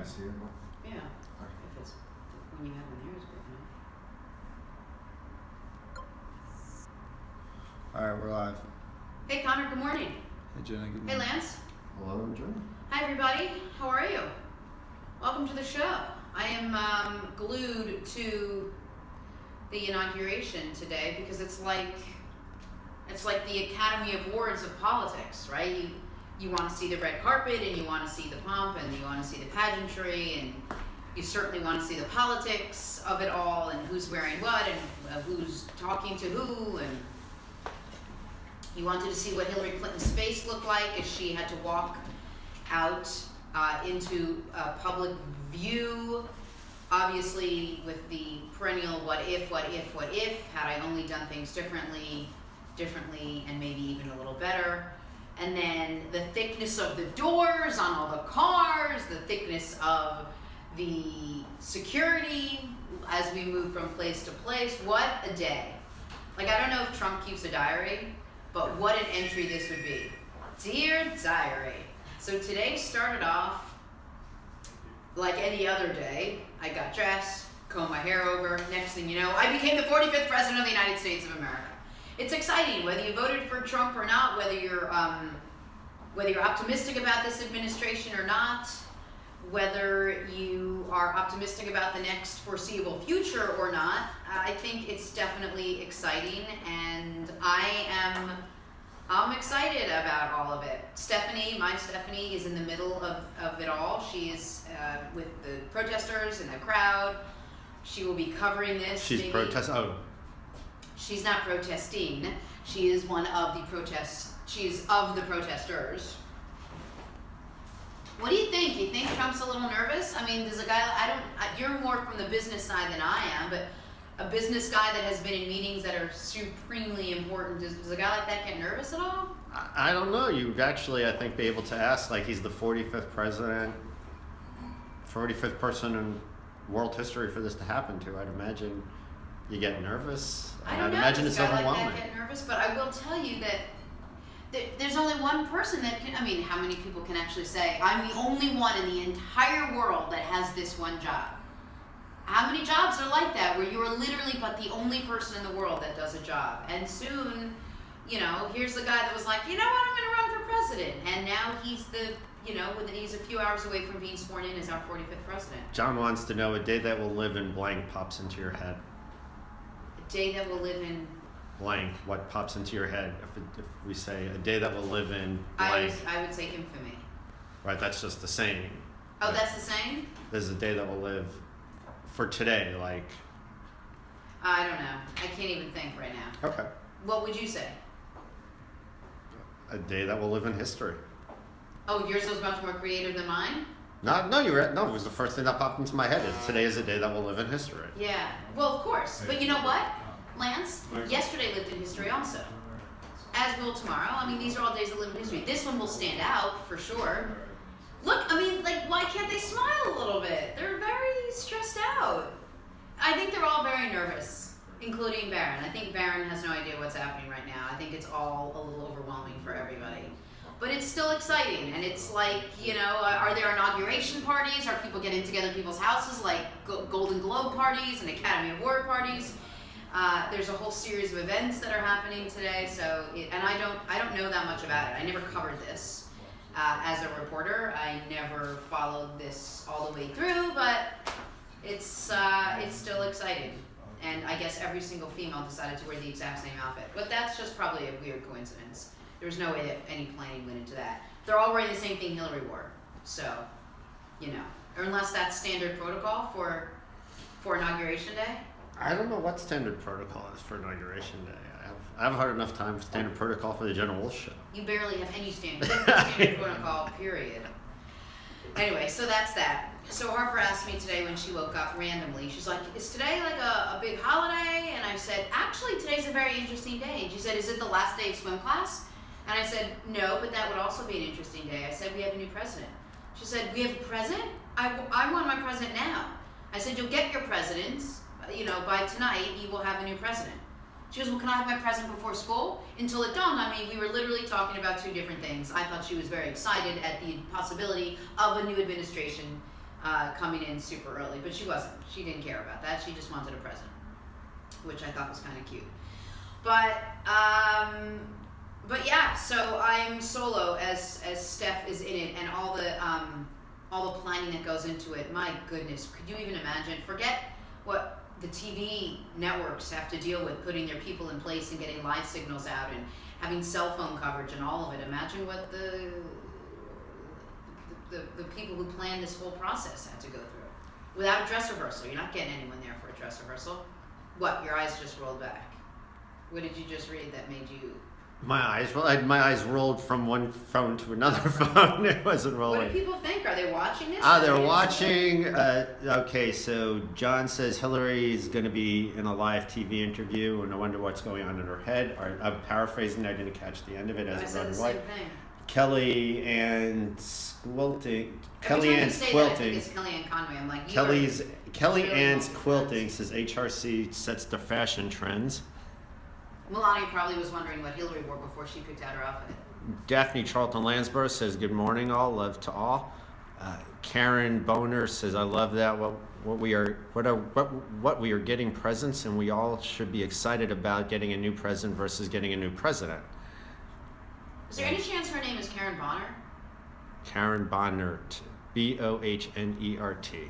I see it? Yeah. If it's when you have them there, it's good enough. All right, we're live. Hey Connor, good morning. Hey Jenna, good morning. Hey Lance. Hello, Jenna. Hi everybody. How are you? Welcome to the show. I am glued to the inauguration today because it's like the Academy Awards of politics, right? You want to see the red carpet, and you want to see the pomp, and you want to see the pageantry, and you certainly want to see the politics of it all, and who's wearing what, and who's talking to who, and you wanted to see what Hillary Clinton's face looked like as she had to walk out into public view, obviously with the perennial what if, had I only done things differently, and maybe even a little better. And then the thickness of the doors on all the cars, the thickness of the security as we move from place to place. What a day. Like, I don't know if Trump keeps a diary, but what an entry this would be. Dear diary. So today started off like any other day. I got dressed, combed my hair over. Next thing you know, I became the 45th president of the United States of America. It's exciting, whether you voted for Trump or not, whether you're optimistic about this administration or not, whether you are optimistic about the next foreseeable future or not. I think it's definitely exciting, and I'm excited about all of it. my Stephanie, is in the middle of it all. She is with the protesters in the crowd. She will be covering this. She's protesting. Oh. She's not protesting. She is one of the She's of the protesters. What do you think? You think Trump's a little nervous? I mean, there's a guy, you're more from the business side than I am, but a business guy that has been in meetings that are supremely important, does a guy like that get nervous at all? I don't know. You'd actually, I think, be able to ask, like, he's the 45th president, 45th person in world history for this to happen to. I'd imagine you get nervous. I don't know. Imagine it's overwhelming. Like that get nervous, but I will tell you that there's only one person that can. I mean, how many people can actually say, I'm the only one in the entire world that has this one job? How many jobs are like that, where you are literally but the only person in the world that does a job? And soon, here's the guy that was like, you know what, I'm going to run for president. And now he's he's a few hours away from being sworn in as our 45th president. John wants to know, a day that will live in blank pops into your head. Day that will live in blank. What pops into your head if we say a day that will live in blank? I would say infamy. Right, that's just the saying. Oh, right. That's the saying? There's a day that will live for today, like. I don't know. I can't even think right now. Okay. What would you say? A day that will live in history. Oh, yours was much more creative than mine? No, it was the first thing that popped into my head. Today is a day that will live in history. Yeah, well, of course. But you know what, Lance? Yesterday lived in history also. As will tomorrow. I mean, these are all days that live in history. This one will stand out, for sure. Look, I mean, like, why can't they smile a little bit? They're very stressed out. I think they're all very nervous, including Barron. I think Barron has no idea what's happening right now. I think it's all a little overwhelming for everybody. But it's still exciting, and it's like, are there inauguration parties? Are people getting together in people's houses, like Golden Globe parties and Academy Award parties? There's a whole series of events that are happening today. And I don't know that much about it. I never covered this as a reporter. I never followed this all the way through, but it's still exciting. And I guess every single female decided to wear the exact same outfit, but that's just probably a weird coincidence. There's no way that any planning went into that. They're all wearing the same thing Hillary wore. So, or unless that's standard protocol for Inauguration Day. I don't know what standard protocol is for Inauguration Day. I haven't heard enough time for standard protocol for the Jenna Wolf Show. You barely have any standard protocol, period. Anyway, so that's that. So Harper asked me today when she woke up randomly, she's like, is today like a big holiday? And I said, actually, today's a very interesting day. And she said, is it the last day of swim class? And I said, no, but that would also be an interesting day. I said, we have a new president. She said, we have a president? I want my president now. I said, you'll get your president, by tonight, you will have a new president. She goes, well, can I have my president before school? Until it dawned on me, we were literally talking about two different things. I thought she was very excited at the possibility of a new administration coming in super early, but she wasn't. She didn't care about that. She just wanted a present, which I thought was kind of cute. But yeah, so I'm solo as Steph is in it, and all the planning that goes into it. My goodness, could you even imagine? Forget what the TV networks have to deal with, putting their people in place and getting live signals out and having cell phone coverage and all of it. Imagine what the people who planned this whole process had to go through. Without a dress rehearsal. You're not getting anyone there for a dress rehearsal. What? Your eyes just rolled back. What did you just read that made you... My eyes rolled from one phone to another phone. It wasn't rolling. What do people think? Are they watching this? They're watching. Okay, so John says Hillary is going to be in a live TV interview, and I wonder what's going on in her head. I'm paraphrasing. I didn't catch the end of it as it runs white. Kellyanne Quilting. Kellyanne's Quilting. It's Kellyanne Conway. I'm like, Kellyanne's Quilting says HRC sets the fashion trends. Melania probably was wondering what Hillary wore before she picked out her outfit. Daphne Charlton Lansborough says, good morning all, love to all. Karen Boner says, I love that. What we are getting presents, and we all should be excited about getting a new president versus getting a new president. Is there any chance her name is Karen Bonner? Karen Bonnert, Bohnert.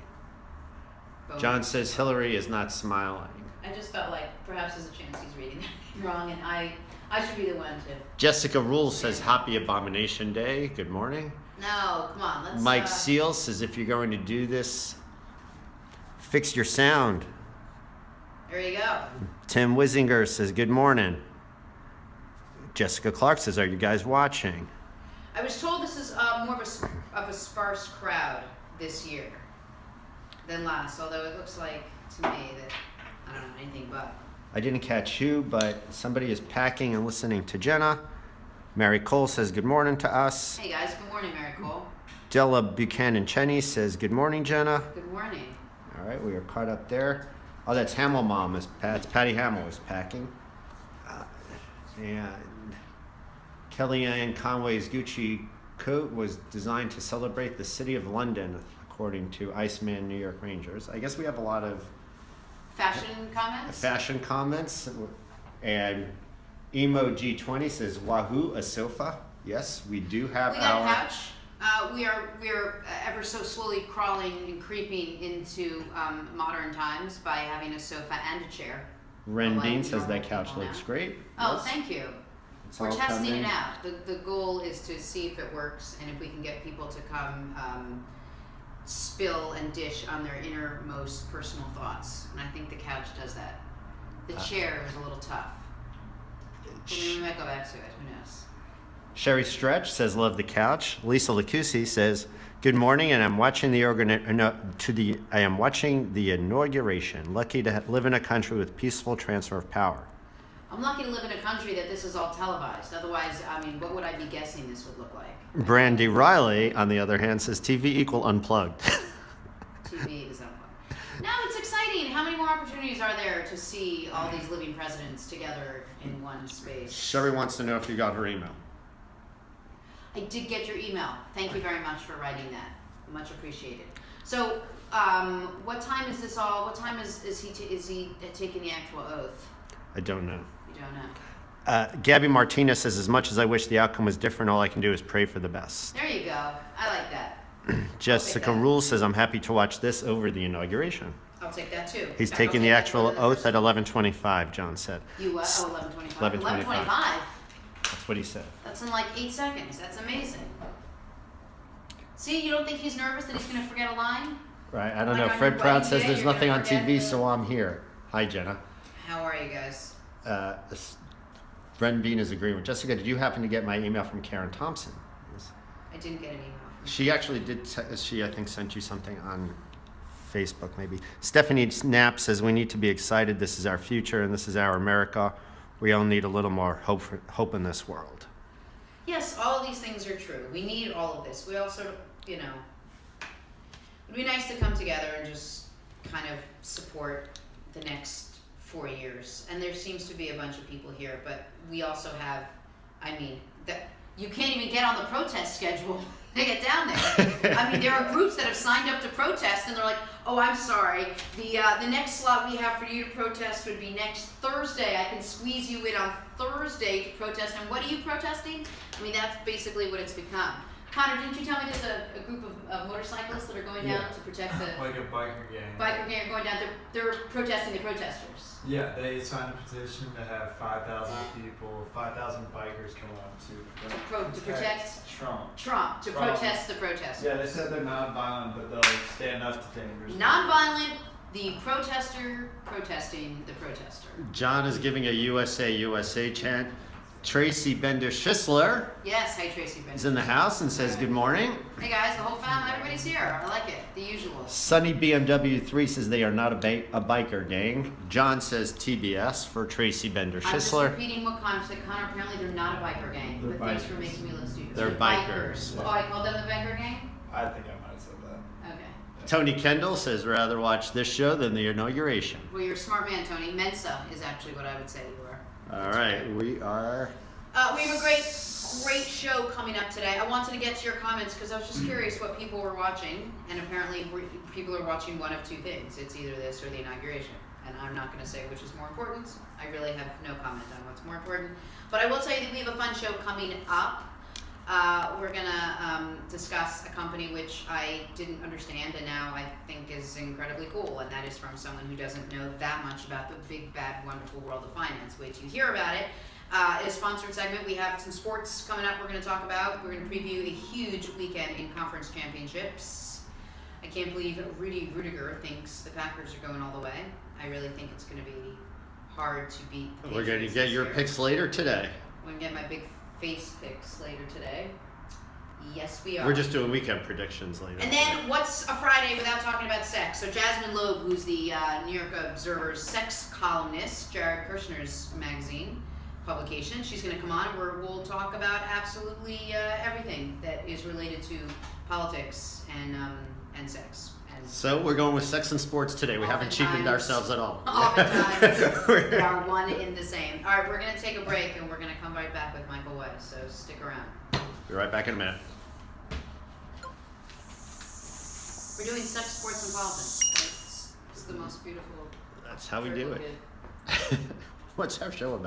John says Hillary is not smiling. I just felt like perhaps there's a chance he's reading that wrong, and I should be the one to... Jessica Rule says, Happy Abomination Day. Good morning. No, come on, let's... Mike Seal says, if you're going to do this, fix your sound. There you go. Tim Wisinger says, good morning. Jessica Clark says, are you guys watching? I was told this is more of a sparse crowd this year than last, although it looks like to me that... I don't know anything but. I didn't catch you, but somebody is packing and listening to Jenna. Mary Cole says good morning to us. Hey guys, good morning, Mary Cole. Della Buchanan Cheney says good morning, Jenna. Good morning. All right, we are caught up there. Oh, that's Hamill Mom. It's Patty Hamill is packing. And Kellyanne Conway's Gucci coat was designed to celebrate the city of London, according to Iceman New York Rangers. I guess we have a lot of Fashion comments. And Emoze 20 says, Wahoo, a sofa. Yes, we do have we got a couch. We are ever so slowly crawling and creeping into modern times by having a sofa and a chair. Ren Bean says that couch looks great. Oh, yes. Thank you. We're testing it out. The goal is to see if it works and if we can get people to come spill and dish on their innermost personal thoughts, and I think the couch does that. The chair is a little tough. We might go back to it. Who knows? Sherry Stretch says, "Love the couch." Lisa Lacusi says, "Good morning, and I'm watching the inauguration. Lucky to live in a country with peaceful transfer of power." I'm lucky to live in a country that this is all televised. Otherwise, I mean, what would I be guessing this would look like? Brandy Riley, on the other hand, says TV equal unplugged. TV is unplugged. No, it's exciting. How many more opportunities are there to see all these living presidents together in one space? Sherry wants to know if you got her email. I did get your email. Thank you very much for writing that. Much appreciated. So, what time is this all? What time is he taking the actual oath? I don't know. You don't know. Gabby Martinez says, as much as I wish the outcome was different, all I can do is pray for the best. There you go. I like that. Jessica Rule says, I'm happy to watch this over the inauguration. I'll take that too. He's taking the actual oath at 11:25, John said. You what? Oh, 11:25. 11:25. That's what he said. That's in like 8 seconds. That's amazing. See, you don't think he's nervous that he's going to forget a line? Right. I don't know. Fred Proud says there's nothing on TV, so I'm here. Hi, Jenna. How are you guys? Ren Bean is agreeing with Jessica. Did you happen to get my email from Karen Thompson? Yes. I didn't get an email. She actually did. She, I think, sent you something on Facebook, maybe. Stephanie Knapp says, we need to be excited. This is our future, and this is our America. We all need a little more hope in this world. Yes, all of these things are true. We need all of this. We all sort of, it'd be nice to come together and just kind of support the next 4 years. And there seems to be a bunch of people here, but we also have, you can't even get on the protest schedule to get down there. I mean, there are groups that have signed up to protest, and they're like, "Oh, I'm sorry. The next slot we have for you to protest would be next Thursday. I can squeeze you in on Thursday to protest." And what are you protesting? I mean, that's basically what it's become. Connor, didn't you tell me there's a group of motorcyclists that are going down to protect the like a biker gang. Biker gang are going down. They're protesting the protesters. Yeah, they signed a petition to have 5,000 people, 5,000 bikers come out To protect Trump. To protest the protesters. Yeah, they said they're non-violent, but they'll stand up to dangerous. Non-violent, the protester protesting the protester. John is giving a USA chant. Tracy Bender-Schisler Yes, hi Tracy Bender. is in the house and says good morning. Hey guys, the whole fam, everybody's here. I like it. The usual. Sunny BMW3 says they are not a biker gang. John says TBS for Tracy I'm just Bender-Schisler. repeating what Connor said. Connor, apparently they're not a biker gang. They're But thanks for bikers. making me look stupid. They're bikers. Oh, I called them the biker gang? I think I might have said that. Okay. Tony Kendall says rather watch this show than the inauguration. Well, you're a smart man, Tony. Mensa is actually what I would say you were. All right, we are. We have a great show coming up today. I wanted to get to your comments because I was just curious what people were watching, and apparently people are watching one of two things. It's either this or the inauguration, and I'm not going to say which is more important. I really have no comment on what's more important, but I will tell you that we have a fun show coming up. We're going to discuss a company which I didn't understand and now I think is incredibly cool, and that is from someone who doesn't know that much about the big, bad, wonderful world of finance. Wait till you hear about it. A sponsored segment. We have some sports coming up we're going to talk about. We're going to preview a huge weekend in conference championships. I can't believe Rudy Rudiger thinks the Packers are going all the way. I really think it's going to be hard to beat the We're going to Patriots get this your year. picks later today. I'm going to get my big face picks later today. Yes, we are. We're just doing weekend predictions later. And then, what's a Friday without talking about sex? So Jasmine Loeb, who's the New York Observer's sex columnist, Jared Kushner's magazine publication, she's going to come on and we'll talk about absolutely everything that is related to politics and sex. And So we're going with sex and sports today. We haven't cheapened ourselves at all. oftentimes they are one in the same. All right, we're going to take a break and we're going to come right back with Michael Weiss, so stick around. Be right back in a minute. We're doing sex, sports, and politics. It's the most beautiful. That's how we do triple it. hit. What's our show about?